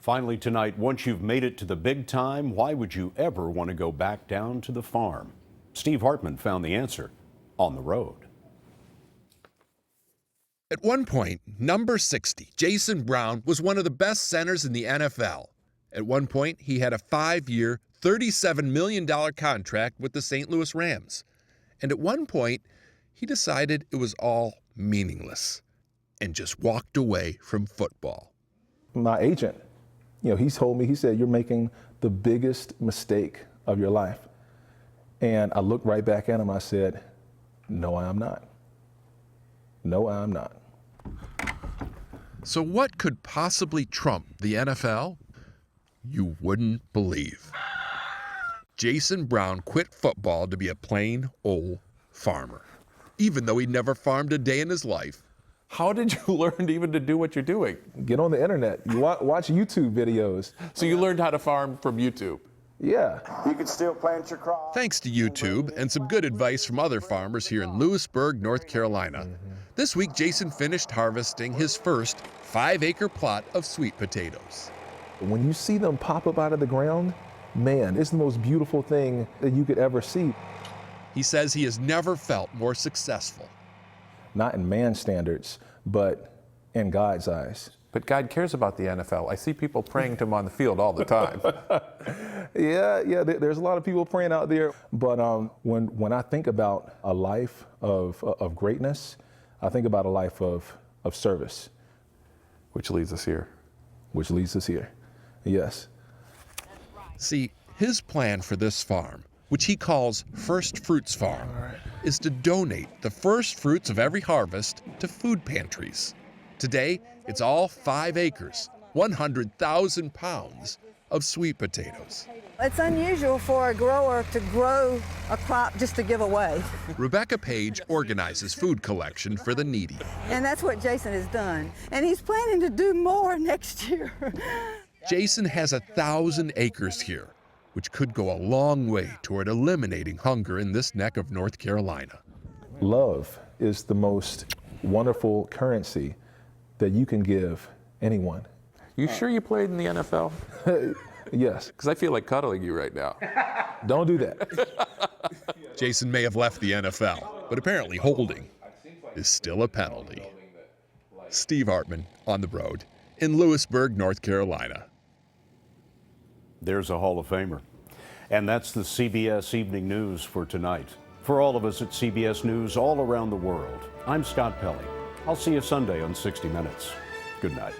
Finally tonight, once you've made it to the big time, why would you ever want to go back down to the farm? Steve Hartman found the answer on the road. At one point, number 60, Jason Brown, was one of the best centers in the NFL. At one point, he had a 5-year, $37 million contract with the St. Louis Rams. And at one point, he decided it was all meaningless and just walked away from football. My agent, he told me, he said, "You're making the biggest mistake of your life." And I looked right back at him. I said, "No, I am not. No, I am not." So what could possibly trump the NFL? You wouldn't believe. Jason Brown quit football to be a plain old farmer, even though he never farmed a day in his life. How did you learn even to do what you're doing? Get on the internet. You watch YouTube videos. So you learned how to farm from YouTube? Yeah. You can still plant your crops. Thanks to YouTube and some good advice from other farmers here in Lewisburg, North Carolina. This week, Jason finished harvesting his first 5-acre plot of sweet potatoes. When you see them pop up out of the ground, man, it's the most beautiful thing that you could ever see. He says he has never felt more successful. Not in man's standards, but in God's eyes. But God cares about the NFL. I see people praying to him on the field all the time. Yeah, there's a lot of people praying out there. But when I think about a life of greatness, I think about a life of service. Which leads us here. Which leads us here, yes. See, his plan for this farm, which he calls First Fruits Farm, is to donate the first fruits of every harvest to food pantries. Today, it's all 5 acres, 100,000 pounds of sweet potatoes. It's unusual for a grower to grow a crop just to give away. Rebecca Page organizes food collection for the needy. And that's what Jason has done. And he's planning to do more next year. Jason has 1,000 acres here, which could go a long way toward eliminating hunger in this neck of North Carolina. Love is the most wonderful currency that you can give anyone. You sure you played in the NFL? Yes. Because I feel like cuddling you right now. Don't do that. Jason may have left the NFL, but apparently holding is still a penalty. Steve Hartman on the road in Lewisburg, North Carolina. There's a Hall of Famer. And that's the CBS Evening News for tonight. For all of us at CBS News all around the world, I'm Scott Pelley. I'll see you Sunday on 60 Minutes. Good night.